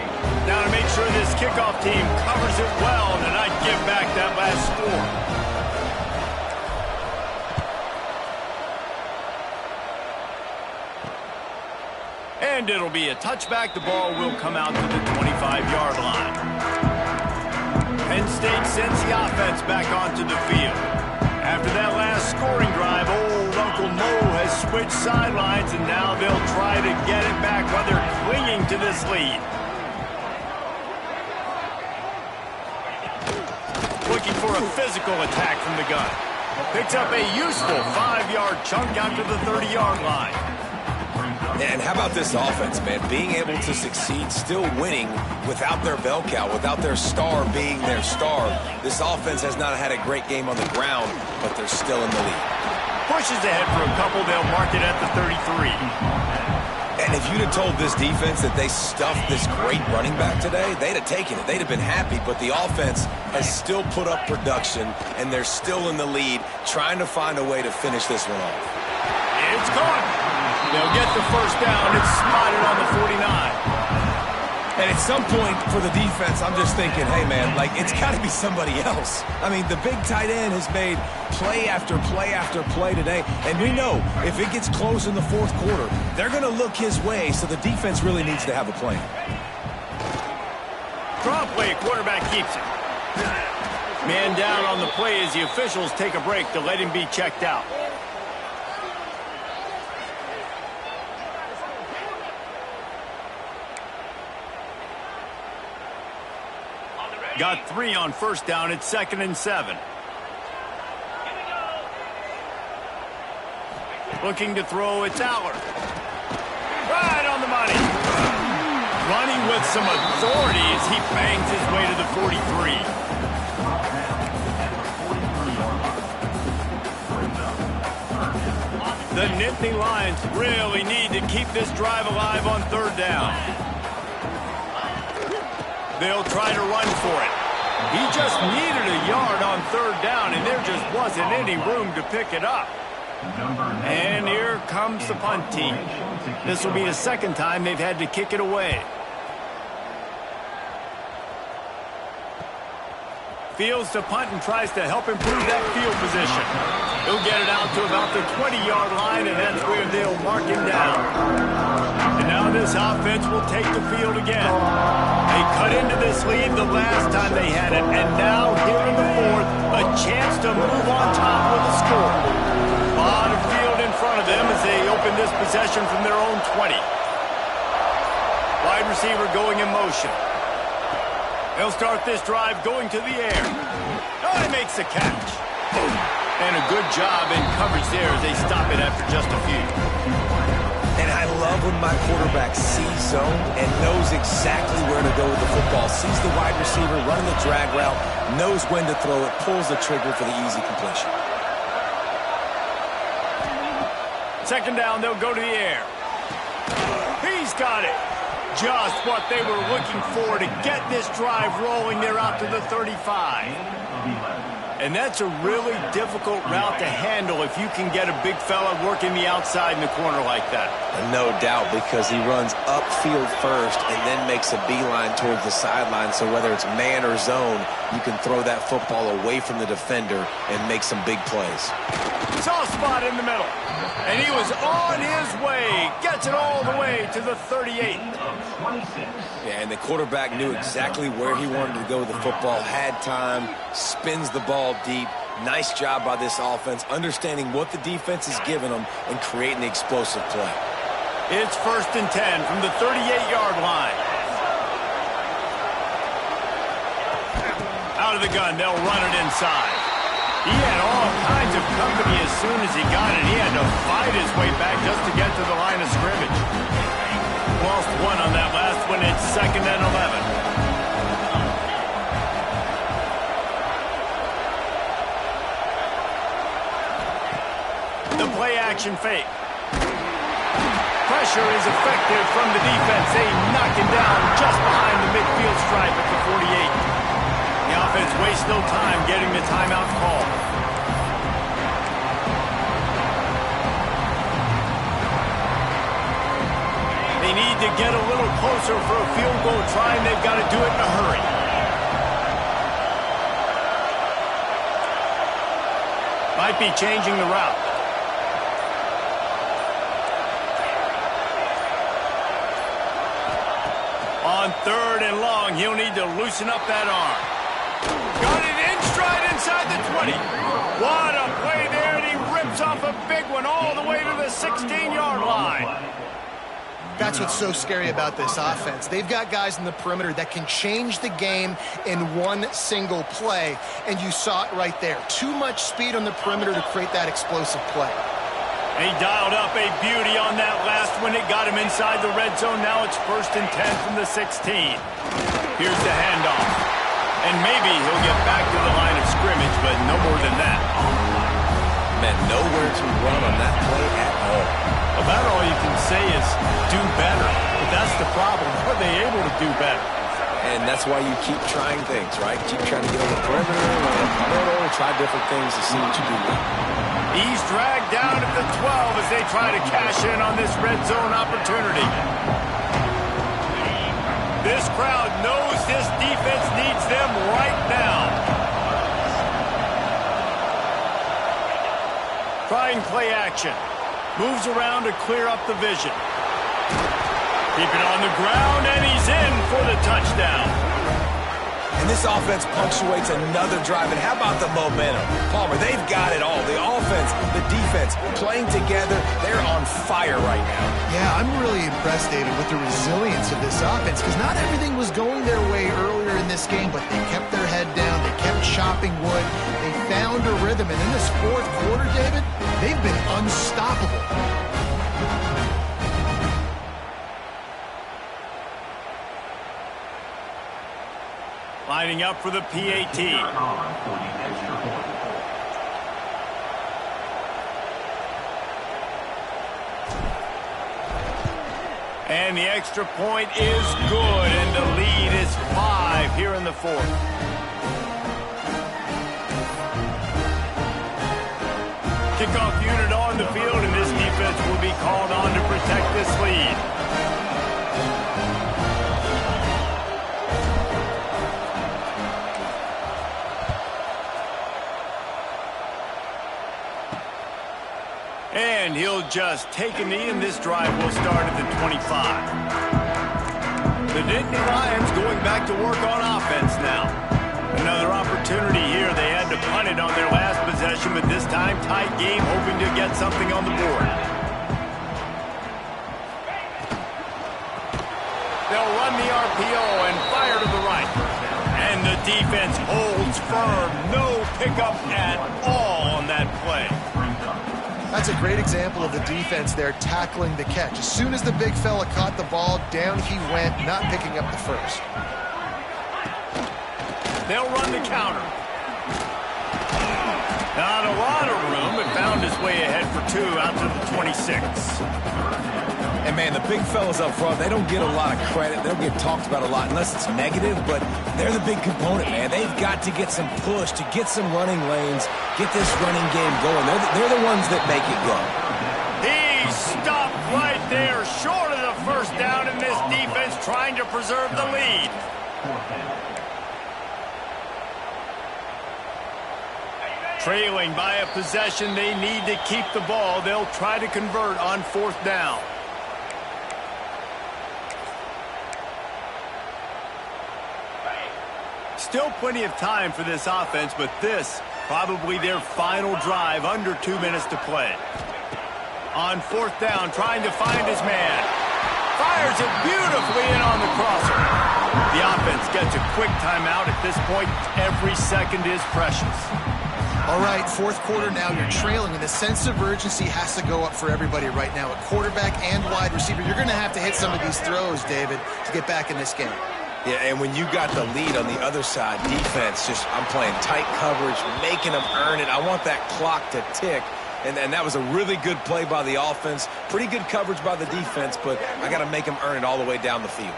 Now to make sure this kickoff team covers it well and not give back that last score. And it'll be a touchback. The ball will come out to the 25-yard line. Penn State sends the offense back onto the field. After that last scoring drive, old Uncle Mo has switched sidelines, and now they'll try to get it back while they're clinging to this lead. Looking for a physical attack from the gun. Picks up a useful 5-yard chunk out to the 30-yard line. And how about this offense, man? Being able to succeed, still winning without their bell cow, without their star being their star. This offense has not had a great game on the ground, but they're still in the lead. Pushes ahead for a couple. They'll mark it at the 33. And if you'd have told this defense that they stuffed this great running back today, they'd have taken it. They'd have been happy, but the offense has still put up production, and they're still in the lead, trying to find a way to finish this one off. It's gone. They'll get the 1st down. It's spotted on the 49. And at some point for the defense, I'm just thinking, hey, man, like, it's got to be somebody else. I mean, the big tight end has made play after play after play today. And we know if it gets close in the 4th quarter, they're going to look his way, so the defense really needs to have a plan. Draw play, quarterback keeps it. Man down on the play as the officials take a break to let him be checked out. Got 3 on first down. It's 2nd and 7. Looking to throw, it's Aller. Right on the money. Running with some authority as he bangs his way to the 43. The Nittany Lions really need to keep this drive alive on 3rd down. They'll try to run for it. He just needed a yard on 3rd down, and there just wasn't any room to pick it up. And here comes the punt team. This will be the 2nd time they've had to kick it away. Fields to punt and tries to help improve that field position. He'll get it out to about the 20-yard line, and that's where they'll mark him down. And now this offense will take the field again. They cut into this lead the last time they had it, and now here in the 4th, a chance to move on top with a score. A lot of field in front of them as they open this possession from their own 20. Wide receiver going in motion. They'll start this drive going to the air. Oh, he makes the catch. And a good job in coverage there as they stop it after just a few. And I love when my quarterback sees zone and knows exactly where to go with the football. Sees the wide receiver running the drag route, knows when to throw it, pulls the trigger for the easy completion. 2nd down, they'll go to the air. He's got it. Just what they were looking for to get this drive rolling. They're out to the 35. And that's a really difficult route to handle if you can get a big fella working the outside in the corner like that. No doubt, because he runs upfield first and then makes a beeline towards the sideline. So whether it's man or zone, you can throw that football away from the defender and make some big plays. Soft spot in the middle. And he was on his way. Gets it all the way to the 38. Yeah, and the quarterback knew exactly where he wanted to go with the football, had time, spins the ball deep. Nice job by this offense, understanding what the defense is giving them and creating the explosive play. It's 1st and 10 from the 38-yard line. Out of the gun, they'll run it inside. He had all kinds of company as soon as he got it. He had to fight his way back just to get to the line of scrimmage. Lost 1 on that last one. It's 2nd and 11. The play action fake. Pressure is effective from the defense. They knock him down just behind the midfield stripe at the 48. The offense wastes no time getting the timeout call. They need to get a little closer for a field goal try, and they've got to do it in a hurry. Might be changing the route. On 3rd and long, he'll need to loosen up that arm. Got it in stride inside the 20. What a play there, and he rips off a big one all the way to the 16-yard line. That's what's so scary about this offense. They've got guys in the perimeter that can change the game in one single play, and you saw it right there. Too much speed on the perimeter to create that explosive play. He dialed up a beauty on that last one. It got him inside the red zone. Now it's 1st and 10 from the 16. Here's the handoff. And maybe he'll get back to the line of scrimmage, but no more than that. Man, nowhere to run on that play at all. About all you can say is do better. But that's the problem. Are they able to do better? And that's why you keep trying things, right? Keep trying to get on the perimeter, run up the middle, try different things to see what you do well. He's dragged down at the 12 as they try to cash in on this red zone opportunity. This crowd knows this defense needs them right now. Trying play action. Moves around to clear up the vision. Keep it on the ground, and he's in for the touchdown. this offense punctuates another drive. And how about the momentum? Palmer, they've got it all. The offense, the defense, playing together. They're on fire right now. Yeah, I'm really impressed, David, with the resilience of this offense, because not everything was going their way earlier in this game, but they kept their head down. They kept chopping wood. They found a rhythm. And in this fourth quarter, David, they've been unstoppable. Lining up for the PAT. And the extra point is good, and the lead is 5 here in the fourth. Kickoff unit on the field, and this defense will be called on to protect this lead. And he'll just take a knee, and this drive will start at the 25. The Dynasty Lions going back to work on offense now. Another opportunity here. They had to punt it on their last possession, but this time tight game, hoping to get something on the board. They'll run the RPO and fire to the right. And the defense holds firm. No pickup at all on that play. That's a great example of the defense there tackling the catch. As soon as the big fella caught the ball, down he went, not picking up the first. They'll run the counter. Not a lot of room, but found his way ahead for 2 out to the 26. And, man, the big fellas up front, they don't get a lot of credit. They don't get talked about a lot unless it's negative, but they're the big component, man. They've got to get some push, to get some running lanes, get this running game going. They're the ones that make it go. He stopped right there, short of the first down, in this defense trying to preserve the lead. Trailing by a possession, they need to keep the ball. They'll try to convert on 4th down. Still plenty of time for this offense, but this probably their final drive, under 2 minutes to play. On 4th down, trying to find his man. Fires it beautifully in on the crosser. The offense gets a quick timeout at this point. Every second is precious. All right, 4th quarter now, you're trailing, and the sense of urgency has to go up for everybody right now. At quarterback and wide receiver, you're going to have to hit some of these throws, David, to get back in this game. Yeah, and when you got the lead on the other side, defense, I'm playing tight coverage, making them earn it. I want that clock to tick, and that was a really good play by the offense. Pretty good coverage by the defense, but I got to make them earn it all the way down the field.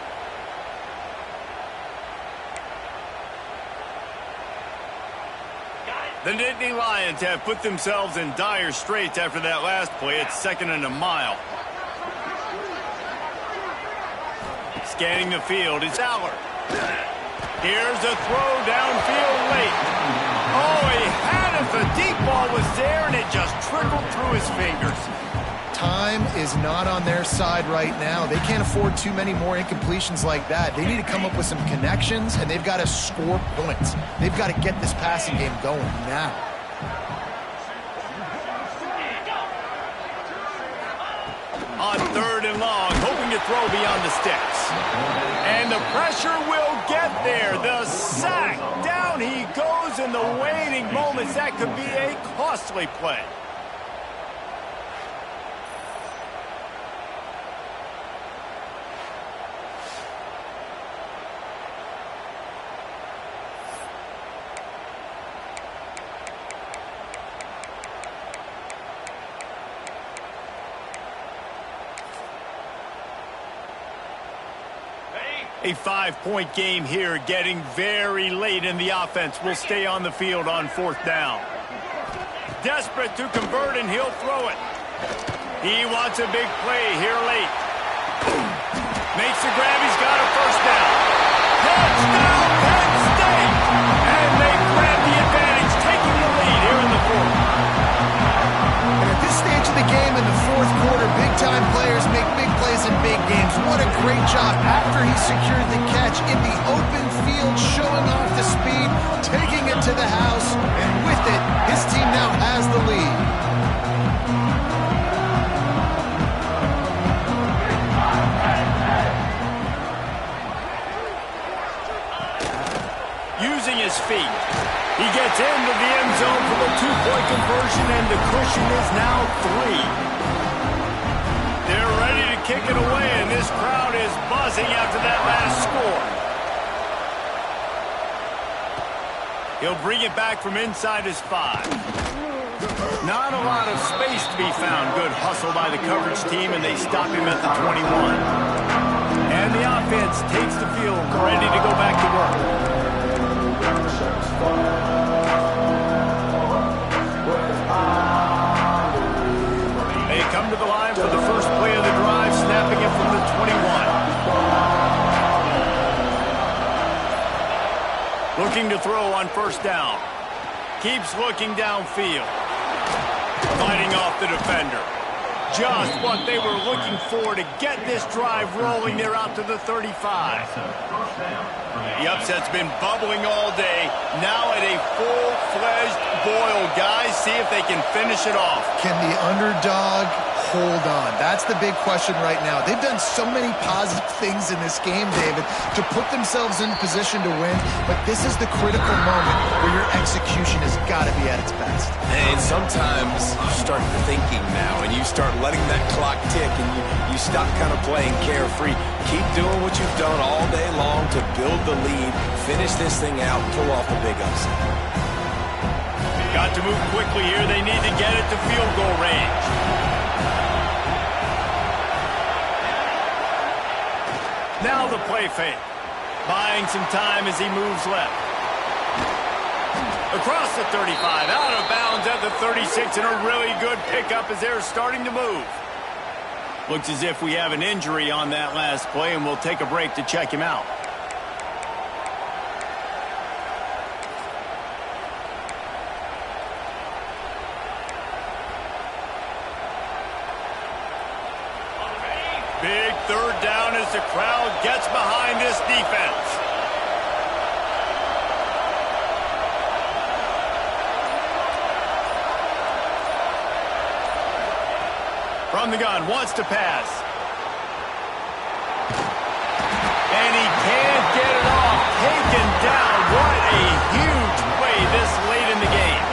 The Dynasty Lions have put themselves in dire straits after that last play. It's 2nd and a mile. Scanning the field is Aller. Here's a throw downfield late. Oh, he had it. The deep ball was there, and it just trickled through his fingers. Time is not on their side right now. They can't afford too many more incompletions like that. They need to come up with some connections, and they've got to score points. They've got to get this passing game going now. On 3rd and long, hoping to throw beyond the sticks. And the pressure will get there. The sack. Down he goes in the waning moments. That could be a costly play. A 5-point game here, getting very late, and the offense will stay on the field on 4th down. Desperate to convert, and he'll throw it. He wants a big play here late. Makes the grab. He's got a first down. Touchdown, Penn State! And they grab the advantage, taking the lead here in the 4th. And at this stage of the game in the 4th quarter, big-time players make big plays in big games. What a great job after he secured the catch in the open field, showing off the using his feet. He gets into the end zone for the two-point conversion, and the cushion is now 3. They're ready to kick it away, and this crowd is buzzing after that last score. He'll bring it back from inside his 5. Not a lot of space to be found. Good hustle by the coverage team, and they stop him at the 21. And the offense takes the field, ready to go back to work. They come to the line for the first play of the drive, snapping it from the 21. Looking to throw on first down. Keeps looking downfield. Fighting off the defender. Just what they were looking for to get this drive rolling. They're out to the 35. The upset's been bubbling all day. Now at a full-fledged boil. Guys, see if they can finish it off. Can the underdog hold on? That's the big question right now. They've done so many positive things in this game, David, to put themselves in position to win, but this is the critical moment where your execution has got to be at its best. And sometimes you start thinking now, and you start letting that clock tick, and you stop kind of playing carefree. Keep doing what you've done all day long to build the lead, finish this thing out, pull off the big upset. Got to move quickly here. They need to get it to field goal range. Now the play fake. Buying some time as he moves left. Across the 35, out of bounds at the 36, and a really good pickup as they're starting to move. Looks as if we have an injury on that last play, and we'll take a break to check him out. Big third down as the crowd gets behind this defense. From the gun, wants to pass. And he can't get it off. Taken down. What a huge play this late in the game.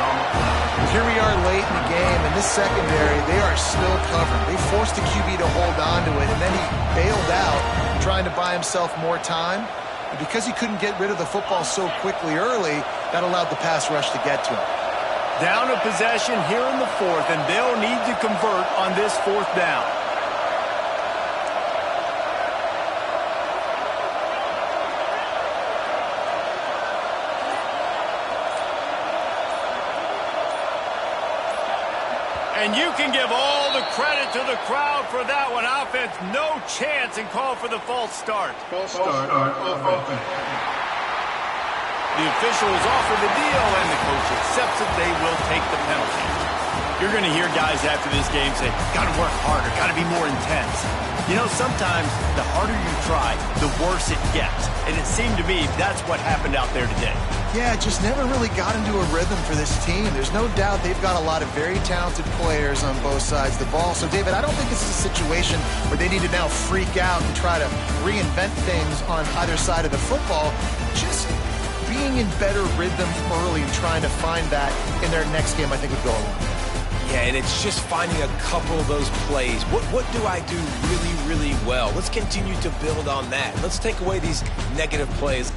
Here we are late in the game, and this secondary, they are still covering. They forced the QB to hold on to it, and then he bailed out, trying to buy himself more time. And because he couldn't get rid of the football so quickly early, that allowed the pass rush to get to him. Down a possession here in the 4th, and they'll need to convert on this 4th down. And you can give all the credit to the crowd for that one. Offense, no chance, and call for the false start. False start on offense. The official is offered the deal, and the coach accepts it. They will take the penalty. You're going to hear guys after this game say, got to work harder, got to be more intense. You know, sometimes the harder you try, the worse it gets. And it seemed to me that's what happened out there today. Yeah, just never really got into a rhythm for this team. There's no doubt they've got a lot of very talented players on both sides of the ball. So, David, I don't think this is a situation where they need to now freak out and try to reinvent things on either side of the football. Just being in better rhythm early and trying to find that in their next game, I think, would go a long way. Yeah, and it's just finding a couple of those plays. What do I do really, really well? Let's continue to build on that. Let's take away these negative plays.